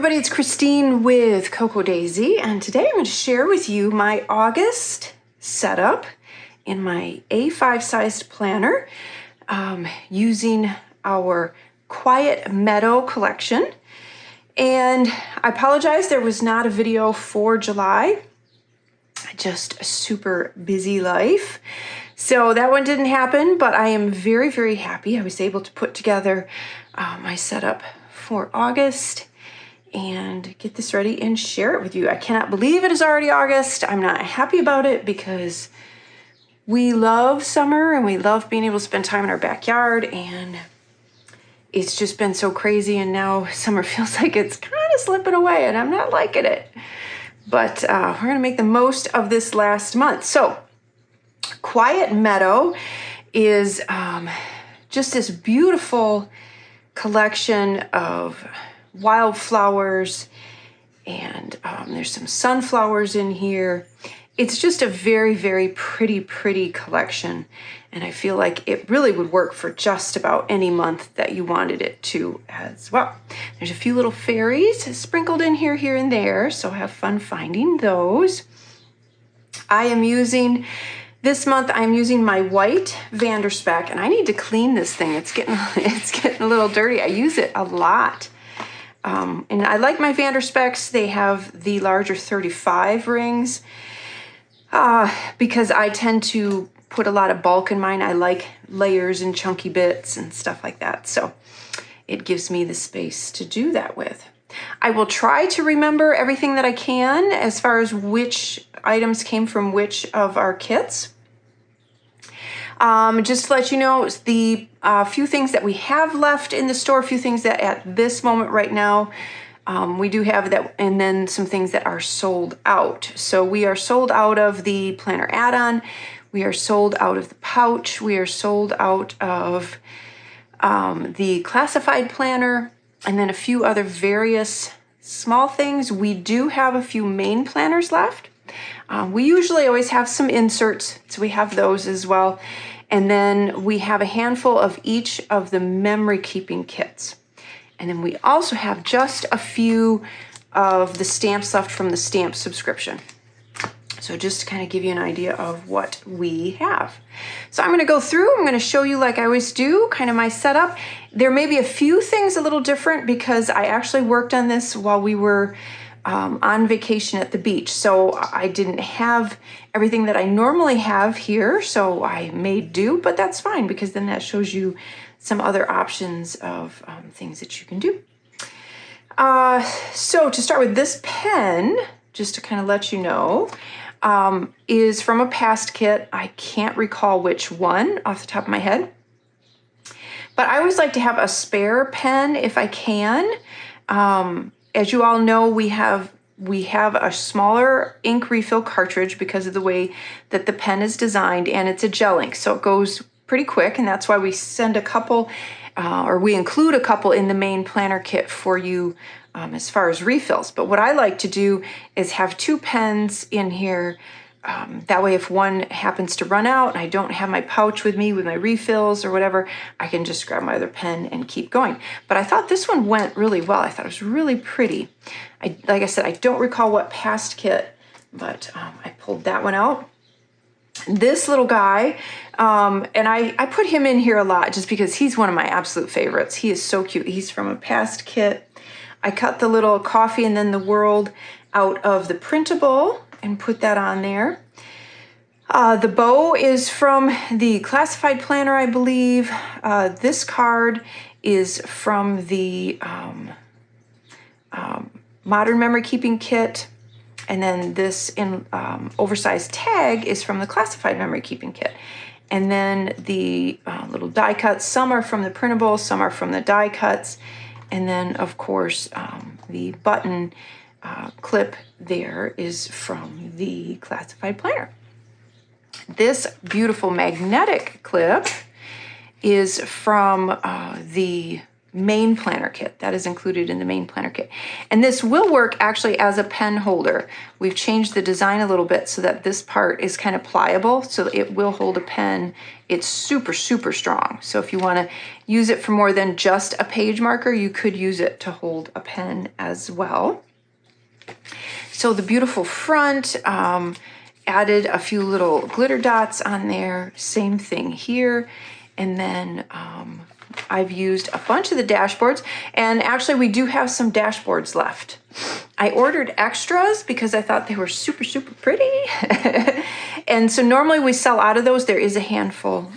everybody, it's Christine with Cocoa Daisy, and today I'm going to share with you my August setup in my A5 sized planner using our Quiet Meadow collection. And I apologize, there was not a video for July. Just a super busy life. So that one didn't happen, but I am very, very happy I was able to put together my setup for August and get this ready and share it with you. I cannot believe it is already August. I'm not happy about it because we love summer and we love being able to spend time in our backyard, and it's just been so crazy, and now summer feels like it's kind of slipping away and I'm not liking it. But we're gonna make the most of this last month. So Quiet Meadow is just this beautiful collection of wildflowers, and there's some sunflowers in here. It's just a very, very pretty collection, and I feel like it really would work for just about any month that you wanted it to as well. There's a few little fairies sprinkled in here and there, so have fun finding those. This month I'm using my white Vanderspeck, and I need to clean this thing. It's getting a little dirty. I use it a lot. And I like my Vanderspecks. They have the larger 35 rings because I tend to put a lot of bulk in mine. I like layers and chunky bits and stuff like that. So it gives me the space to do that with. I will try to remember everything that I can as far as which items came from which of our kits. Just to let you know, the few things that we have left in the store, a few things that at this moment right now, we do have that, and then some things that are sold out. So we are sold out of the planner add-on. We are sold out of the pouch. We are sold out of the classified planner, and then a few other various small things. We do have a few main planners left. We usually always have some inserts, so we have those as well. And then we have a handful of each of the memory keeping kits. And then we also have just a few of the stamps left from the stamp subscription. So just to kind of give you an idea of what we have. So I'm going to go through, I'm going to show you, like I always do, kind of my setup. There may be a few things a little different because I actually worked on this while we were on vacation at the beach. So I didn't have everything that I normally have here, so I made do, but that's fine because then that shows you some other options of things that you can do. So to start with, this pen, just to kind of let you know, is from a past kit. I can't recall which one off the top of my head, but I always like to have a spare pen if I can. As you all know, we have a smaller ink refill cartridge because of the way that the pen is designed, and it's a gel ink, so it goes pretty quick, and that's why we send a couple, or we include a couple in the main planner kit for you as far as refills. But what I like to do is have two pens in here. That way, if one happens to run out and I don't have my pouch with me with my refills or whatever, I can just grab my other pen and keep going. But I thought this one went really well. I thought it was really pretty. Like I said, I don't recall what past kit, but I pulled that one out. This little guy, and I put him in here a lot just because he's one of my absolute favorites. He is so cute. He's from a past kit. I cut the little coffee and then the world out of the printable and put that on there. The bow is from the classified planner, I believe. This card is from the modern memory keeping kit. And then this oversized tag is from the classified memory keeping kit. And then the little die cuts, some are from the printable, some are from the die cuts. And then, of course, the button clip there is from the classified planner. This beautiful magnetic clip is from the main planner kit. That is included in the main planner kit. And this will work actually as a pen holder. We've changed the design a little bit so that this part is kind of pliable, so it will hold a pen. It's super, super strong. So if you want to use it for more than just a page marker, you could use it to hold a pen as well. So the beautiful front, added a few little glitter dots on there. Same thing here. And then I've used a bunch of the dashboards, and actually we do have some dashboards left. I ordered extras because I thought they were super, super pretty. And so normally we sell out of those. There is a handful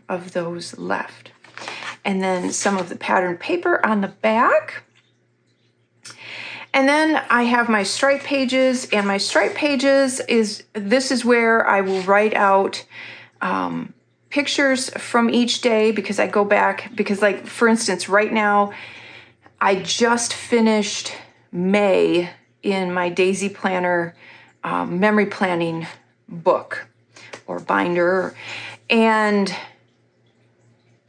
of those left. And then some of the pattern paper on the back. And then I have my stripe pages, and my stripe pages this is where I will write out pictures from each day, because I go back, because like for instance, right now, I just finished May in my Daisy Planner memory planning book or binder, and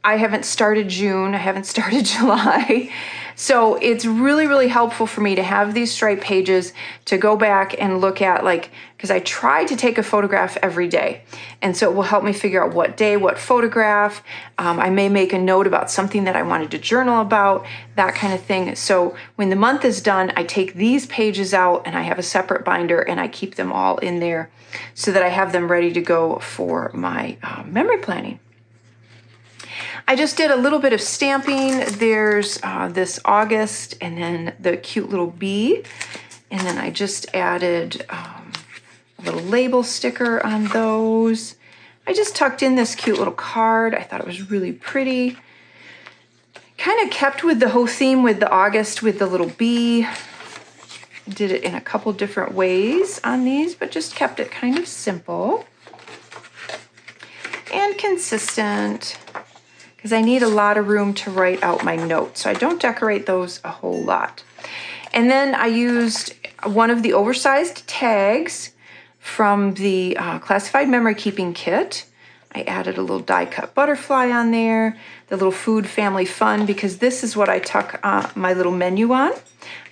I haven't started June, I haven't started July. So it's really, really helpful for me to have these stripe pages to go back and look at, like, because I try to take a photograph every day. And so it will help me figure out what day, what photograph. I may make a note about something that I wanted to journal about, that kind of thing. So when the month is done, I take these pages out and I have a separate binder and I keep them all in there so that I have them ready to go for my memory planning. I just did a little bit of stamping. There's this August, and then the cute little bee. And then I just added a little label sticker on those. I just tucked in this cute little card. I thought it was really pretty. Kind of kept with the whole theme with the August with the little bee. Did it in a couple different ways on these, but just kept it kind of simple and consistent, because I need a lot of room to write out my notes. So I don't decorate those a whole lot. And then I used one of the oversized tags from the classified memory keeping kit. I added a little die cut butterfly on there, the little food family fun, because this is what I tuck my little menu on.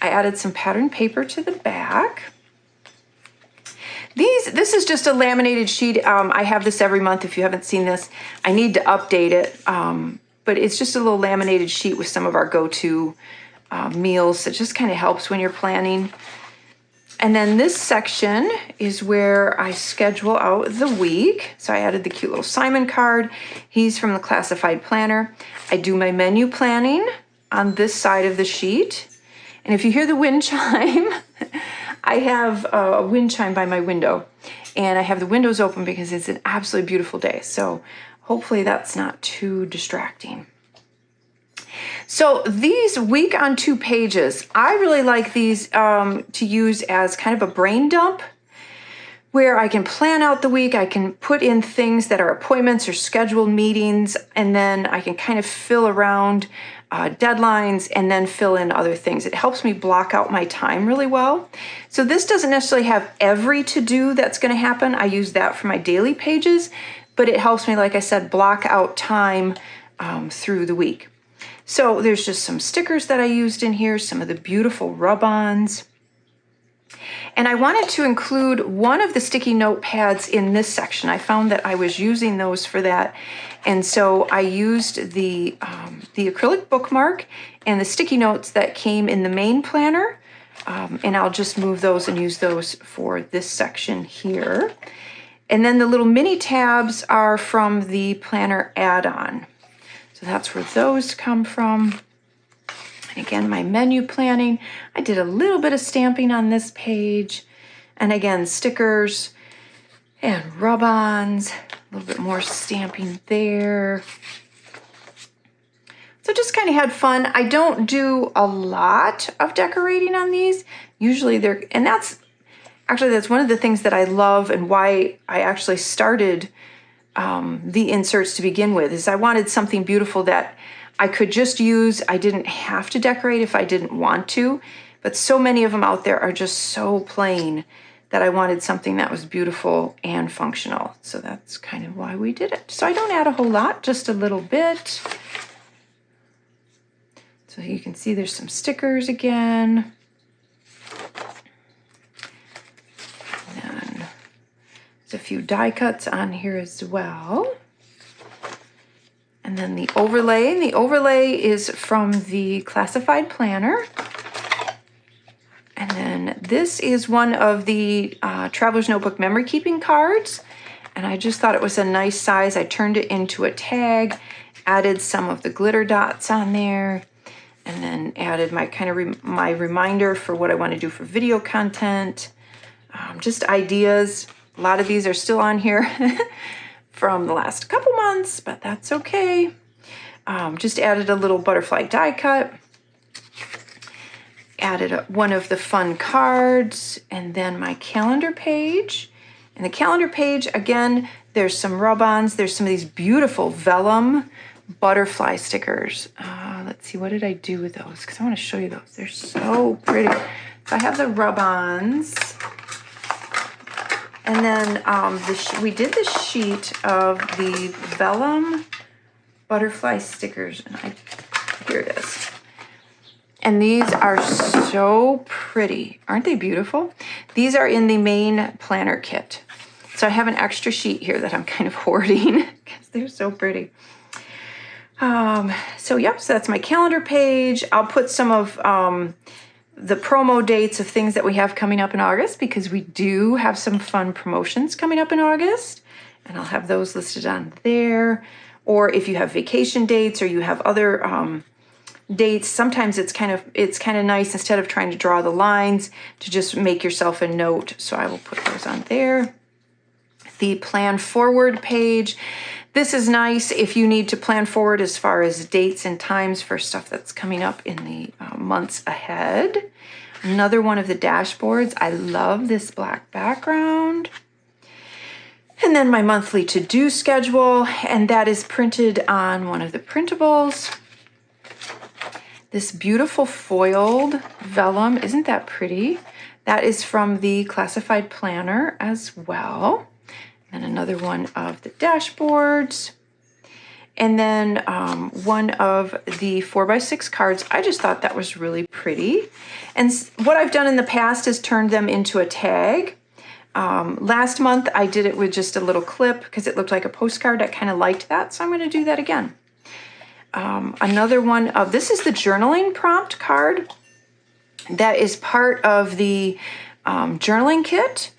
I added some pattern paper to the back. This is just a laminated sheet. I have this every month. If you haven't seen this, I need to update it. But it's just a little laminated sheet with some of our go-to meals. It just kind of helps when you're planning. And then this section is where I schedule out the week. So I added the cute little Simon card. He's from the classified planner. I do my menu planning on this side of the sheet. And if you hear the wind chime, I have a wind chime by my window, and I have the windows open because it's an absolutely beautiful day. So hopefully that's not too distracting. So these week on 2 pages, I really like these to use as kind of a brain dump, where I can plan out the week. I can put in things that are appointments or scheduled meetings, and then I can kind of fill around deadlines and then fill in other things. It helps me block out my time really well. So this doesn't necessarily have every to-do that's going to happen. I use that for my daily pages, but it helps me, like I said, block out time through the week. So there's just some stickers that I used in here, some of the beautiful rub-ons. And I wanted to include one of the sticky note pads in this section. I found that I was using those for that. And so I used the acrylic bookmark and the sticky notes that came in the main planner. And I'll just move those and use those for this section here. And then the little mini tabs are from the planner add-on. So that's where those come from. And again, my menu planning, I did a little bit of stamping on this page. And again, stickers and rub-ons, a little bit more stamping there. So just kind of had fun. I don't do a lot of decorating on these. Usually and that's one of the things that I love, and why I actually started the inserts to begin with, is I wanted something beautiful that I could just use. I didn't have to decorate if I didn't want to, but so many of them out there are just so plain that I wanted something that was beautiful and functional. So that's kind of why we did it. So I don't add a whole lot, just a little bit. So you can see there's some stickers again. And then there's a few die cuts on here as well. And then the overlay. The overlay is from the classified planner. And then this is one of the Traveler's Notebook memory keeping cards. And I just thought it was a nice size. I turned it into a tag, added some of the glitter dots on there, and then added my my reminder for what I want to do for video content. Just ideas. A lot of these are still on here from the last couple months, but that's okay. Just added a little butterfly die cut. Added one of the fun cards, and then my calendar page. And the calendar page, again, there's some rub-ons. There's some of these beautiful vellum butterfly stickers. Let's see, what did I do with those? Because I want to show you those. They're so pretty. So I have the rub-ons. And then we did the sheet of the vellum butterfly stickers. And here it is. And these are so pretty. Aren't they beautiful? These are in the main planner kit. So I have an extra sheet here that I'm kind of hoarding because they're so pretty. So that's my calendar page. I'll put some of the promo dates of things that we have coming up in August, because we do have some fun promotions coming up in August. And I'll have those listed on there. Or if you have vacation dates or you have other dates, sometimes it's kind of nice, instead of trying to draw the lines, to just make yourself a note. So I will put those on there. The plan forward page. This is nice if you need to plan forward as far as dates and times for stuff that's coming up in the months ahead. Another one of the dashboards. I love this black background. And then my monthly to-do schedule, and that is printed on one of the printables. This beautiful foiled vellum, isn't that pretty? That is from the classified planner as well. And another one of the dashboards. And then one of the 4x6 cards. I just thought that was really pretty. And what I've done in the past is turned them into a tag. Last month I did it with just a little clip because it looked like a postcard. I kind of liked that, so I'm going to do that again. Another one of, this is the journaling prompt card that is part of the journaling kit.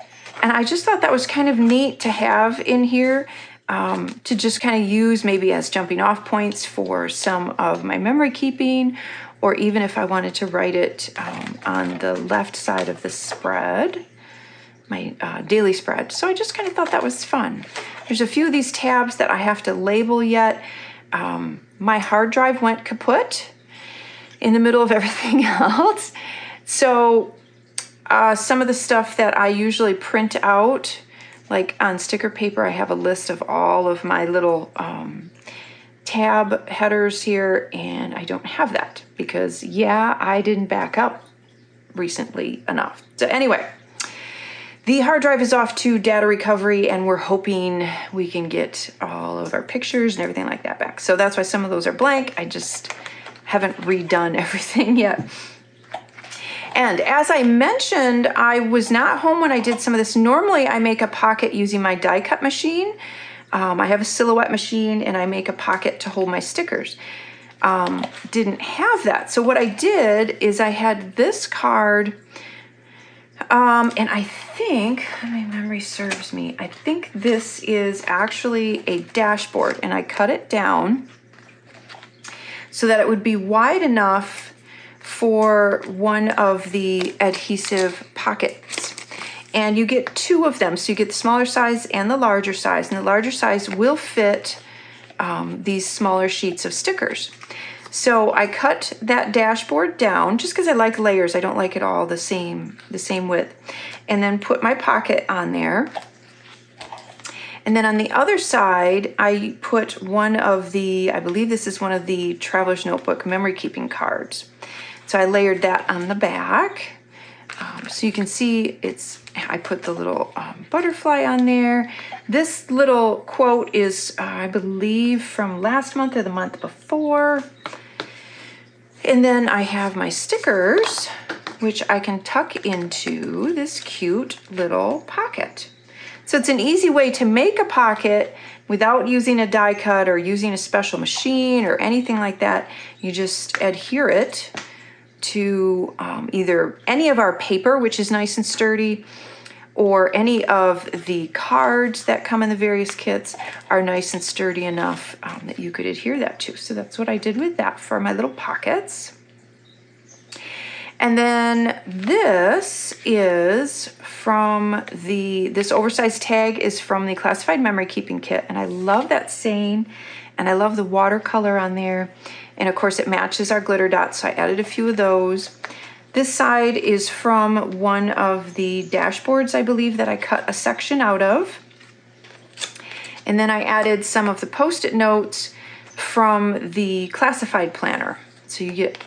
And I just thought that was kind of neat to have in here, to just kind of use maybe as jumping off points for some of my memory keeping, or even if I wanted to write it on the left side of the spread, my daily spread. So I just kind of thought that was fun. There's a few of these tabs that I have to label yet. My hard drive went kaput in the middle of everything else. So some of the stuff that I usually print out, like on sticker paper, I have a list of all of my little tab headers here, and I don't have that because, I didn't back up recently enough. So anyway, the hard drive is off to data recovery, and we're hoping we can get all of our pictures and everything like that back. So that's why some of those are blank. I just haven't redone everything yet. And as I mentioned, I was not home when I did some of this. Normally, I make a pocket using my die cut machine. I have a silhouette machine, and I make a pocket to hold my stickers. Didn't have that. So what I did is I had this card, and I think, my memory serves me, I think this is actually a dashboard, and I cut it down so that it would be wide enough for one of the adhesive pockets. And you get two of them. So you get the smaller size and the larger size. And the larger size will fit these smaller sheets of stickers. So I cut that dashboard down just because I like layers. I don't like it all the same width. And then put my pocket on there. And then on the other side, I put one of the, I believe this is one of the Traveler's Notebook memory keeping cards. So I layered that on the back. So you can see I put the little butterfly on there. This little quote is, I believe, from last month or the month before. And then I have my stickers, which I can tuck into this cute little pocket. So it's an easy way to make a pocket without using a die cut or using a special machine or anything like that. You just adhere it to either any of our paper, which is nice and sturdy, or any of the cards that come in the various kits are nice and sturdy enough that you could adhere that to. So that's what I did with that for my little pockets. And then this is from this oversized tag is from the classified memory keeping kit. And I love that saying, and I love the watercolor on there. And of course it matches our glitter dots, so I added a few of those. This side is from one of the dashboards, I believe, that I cut a section out of. And then I added some of the Post-it notes from the classified planner. So you get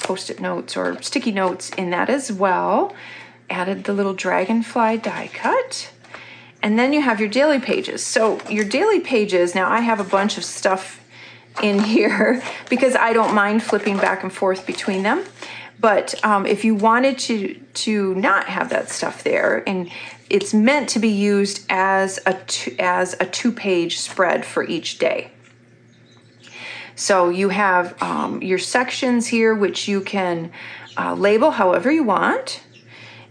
Post-it notes or sticky notes in that as well. Added the little dragonfly die cut. And then you have your daily pages. So your daily pages, now I have a bunch of stuff in here because I don't mind flipping back and forth between them. But if you wanted to not have that stuff there, and it's meant to be used as a two-page spread for each day. So you have your sections here, which you can label however you want.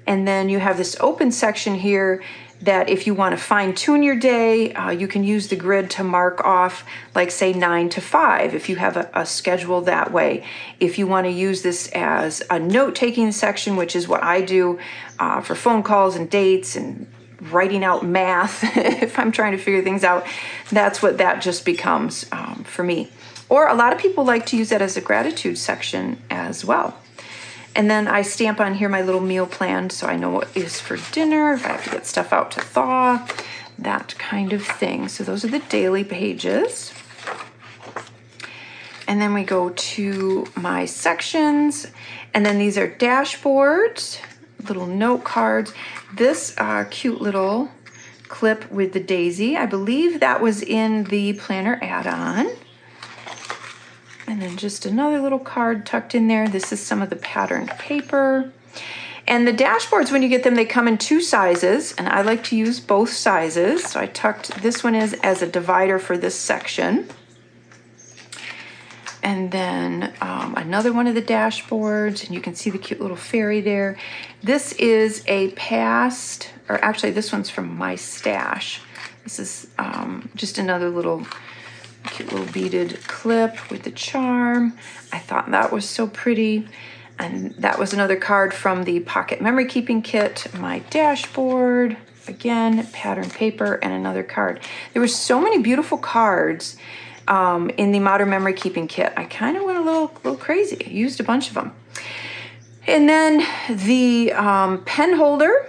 And then you have this open section here that if you want to fine tune your day, you can use the grid to mark off, like say 9 to 5, if you have a schedule that way. If you want to use this as a note-taking section, which is what I do for phone calls and dates and writing out math, if I'm trying to figure things out, that's what that just becomes for me. Or a lot of people like to use that as a gratitude section as well. And then I stamp on here my little meal plan so I know what is for dinner, if I have to get stuff out to thaw, that kind of thing. So those are the daily pages. And then we go to my sections. And then these are dashboards, little note cards. This cute little clip with the daisy, I believe that was in the planner add-on. And then just another little card tucked in there. This is some of the patterned paper. And the dashboards, when you get them, they come in 2 sizes, and I like to use both sizes. So I tucked this one as a divider for this section. And then another one of the dashboards, and you can see the cute little fairy there. This is a past, or actually this one's from my stash. This is just another little cute little beaded clip with the charm. I thought that was so pretty. And that was another card from the Pocket Memory Keeping Kit. My dashboard, again, pattern paper, and another card. There were so many beautiful cards in the Modern Memory Keeping Kit. I kind of went a little crazy. I used a bunch of them. And then the pen holder.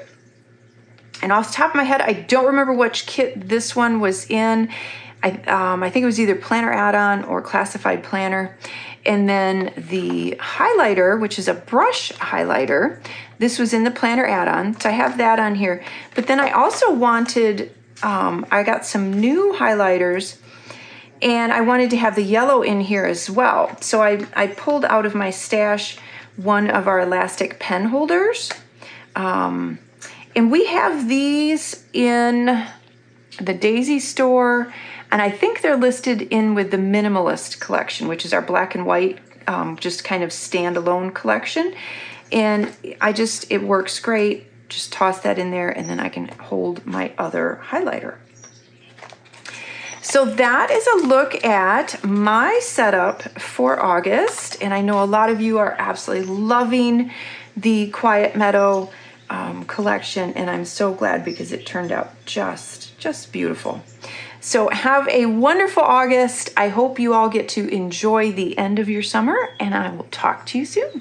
And off the top of my head, I don't remember which kit this one was in. I think it was either Planner Add-on or Classified Planner. And then the highlighter, which is a brush highlighter, this was in the Planner Add-on. So I have that on here. But then I also wanted, I got some new highlighters, and I wanted to have the yellow in here as well. So I pulled out of my stash one of our elastic pen holders. And we have these in the Daisy store. And I think they're listed in with the Minimalist collection, which is our black and white, just kind of standalone collection. And it works great. Just toss that in there, and then I can hold my other highlighter. So that is a look at my setup for August. And I know a lot of you are absolutely loving the Quiet Meadow collection. And I'm so glad because it turned out just beautiful. So have a wonderful August. I hope you all get to enjoy the end of your summer, and I will talk to you soon.